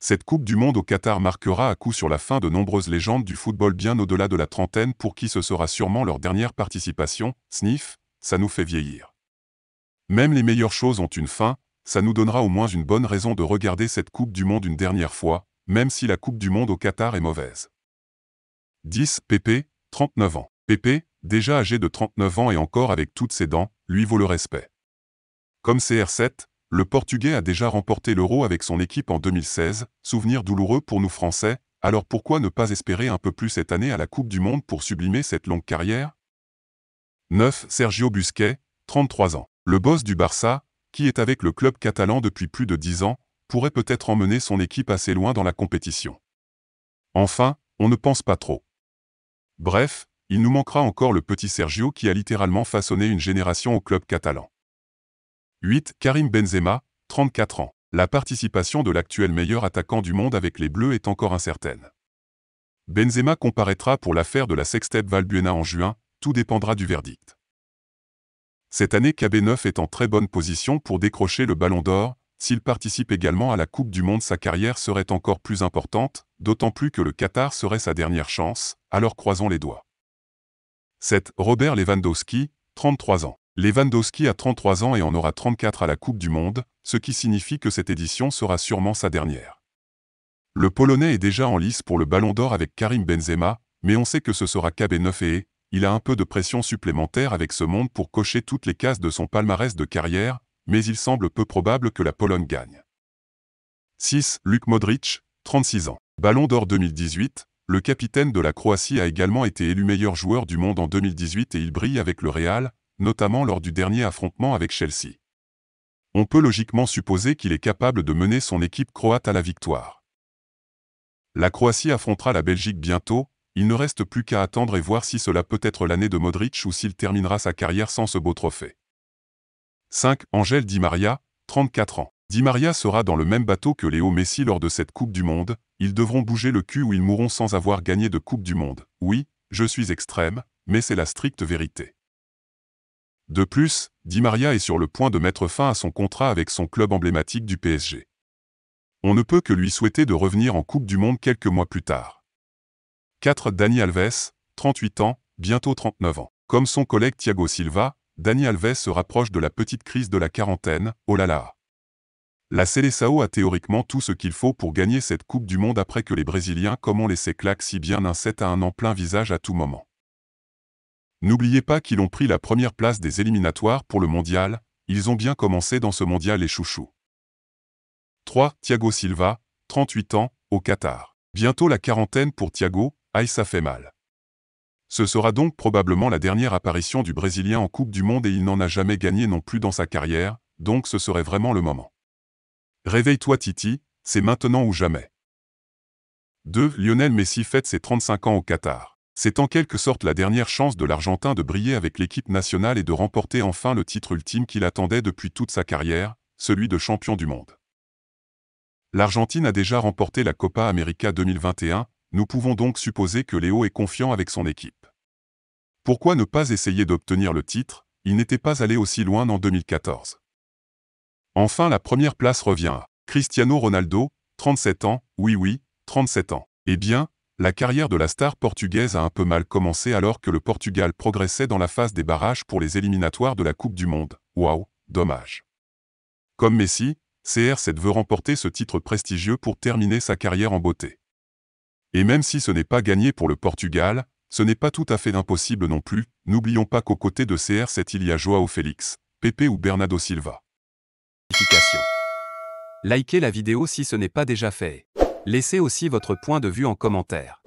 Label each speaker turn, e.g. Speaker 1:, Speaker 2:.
Speaker 1: Cette Coupe du Monde au Qatar marquera à coup sûr la fin de nombreuses légendes du football bien au-delà de la trentaine pour qui ce sera sûrement leur dernière participation. Sniff, ça nous fait vieillir. Même les meilleures choses ont une fin, ça nous donnera au moins une bonne raison de regarder cette Coupe du Monde une dernière fois, même si la Coupe du Monde au Qatar est mauvaise. 10. Pépé, 39 ans. Pépé, déjà âgé de 39 ans et encore avec toutes ses dents, lui vaut le respect. Comme CR7, le Portugais a déjà remporté l'Euro avec son équipe en 2016, souvenir douloureux pour nous Français, alors pourquoi ne pas espérer un peu plus cette année à la Coupe du Monde pour sublimer cette longue carrière? 9. Sergio Busquets, 33 ans. Le boss du Barça, qui est avec le club catalan depuis plus de 10 ans, pourrait peut-être emmener son équipe assez loin dans la compétition. Enfin, on ne pense pas trop. Bref, il nous manquera encore le petit Sergio qui a littéralement façonné une génération au club catalan. 8. Karim Benzema, 34 ans. La participation de l'actuel meilleur attaquant du monde avec les Bleus est encore incertaine. Benzema comparaîtra pour l'affaire de la Sextep Valbuena en juin, tout dépendra du verdict. Cette année, KB9 est en très bonne position pour décrocher le Ballon d'Or. S'il participe également à la Coupe du Monde, sa carrière serait encore plus importante, d'autant plus que le Qatar serait sa dernière chance, alors croisons les doigts. 7. Robert Lewandowski, 33 ans. Lewandowski a 33 ans et en aura 34 à la Coupe du Monde, ce qui signifie que cette édition sera sûrement sa dernière. Le Polonais est déjà en lice pour le Ballon d'Or avec Karim Benzema, mais on sait que ce sera KB9 et il a un peu de pression supplémentaire avec ce monde pour cocher toutes les cases de son palmarès de carrière, mais il semble peu probable que la Pologne gagne. 6. Luka Modric, 36 ans. Ballon d'Or 2018, le capitaine de la Croatie a également été élu meilleur joueur du monde en 2018 et il brille avec le Real, notamment lors du dernier affrontement avec Chelsea. On peut logiquement supposer qu'il est capable de mener son équipe croate à la victoire. La Croatie affrontera la Belgique bientôt, il ne reste plus qu'à attendre et voir si cela peut être l'année de Modric ou s'il terminera sa carrière sans ce beau trophée. 5. Ángel Di María, 34 ans. Di María sera dans le même bateau que Léo Messi lors de cette Coupe du Monde, ils devront bouger le cul ou ils mourront sans avoir gagné de Coupe du Monde. Oui, je suis extrême, mais c'est la stricte vérité. De plus, Di María est sur le point de mettre fin à son contrat avec son club emblématique du PSG. On ne peut que lui souhaiter de revenir en Coupe du Monde quelques mois plus tard. 4. Dani Alves, 38 ans, bientôt 39 ans. Comme son collègue Thiago Silva, Dani Alves se rapproche de la petite crise de la quarantaine, oh là là. La Seleção a théoriquement tout ce qu'il faut pour gagner cette Coupe du Monde après que les Brésiliens comme ont laissé claque si bien un 7-1 en plein visage à tout moment. N'oubliez pas qu'ils ont pris la première place des éliminatoires pour le mondial, ils ont bien commencé dans ce mondial les chouchous. 3. Thiago Silva, 38 ans, au Qatar. Bientôt la quarantaine pour Thiago, aïe ça fait mal. Ce sera donc probablement la dernière apparition du Brésilien en Coupe du Monde et il n'en a jamais gagné non plus dans sa carrière, donc ce serait vraiment le moment. Réveille-toi Titi, c'est maintenant ou jamais. 2. Lionel Messi fête ses 35 ans au Qatar. C'est en quelque sorte la dernière chance de l'Argentin de briller avec l'équipe nationale et de remporter enfin le titre ultime qu'il attendait depuis toute sa carrière, celui de champion du monde. L'Argentine a déjà remporté la Copa América 2021, nous pouvons donc supposer que Léo est confiant avec son équipe. Pourquoi ne pas essayer d'obtenir le titre? Il n'était pas allé aussi loin en 2014. Enfin la première place revient à Cristiano Ronaldo, 37 ans, oui, 37 ans. Eh bien, la carrière de la star portugaise a un peu mal commencé alors que le Portugal progressait dans la phase des barrages pour les éliminatoires de la Coupe du Monde. Waouh, dommage. Comme Messi, CR7 veut remporter ce titre prestigieux pour terminer sa carrière en beauté. Et même si ce n'est pas gagné pour le Portugal, ce n'est pas tout à fait impossible non plus, n'oublions pas qu'aux côtés de CR7 il y a Joao Félix, Pepe ou Bernardo Silva.
Speaker 2: Likez la vidéo si ce n'est pas déjà fait. Laissez aussi votre point de vue en commentaire.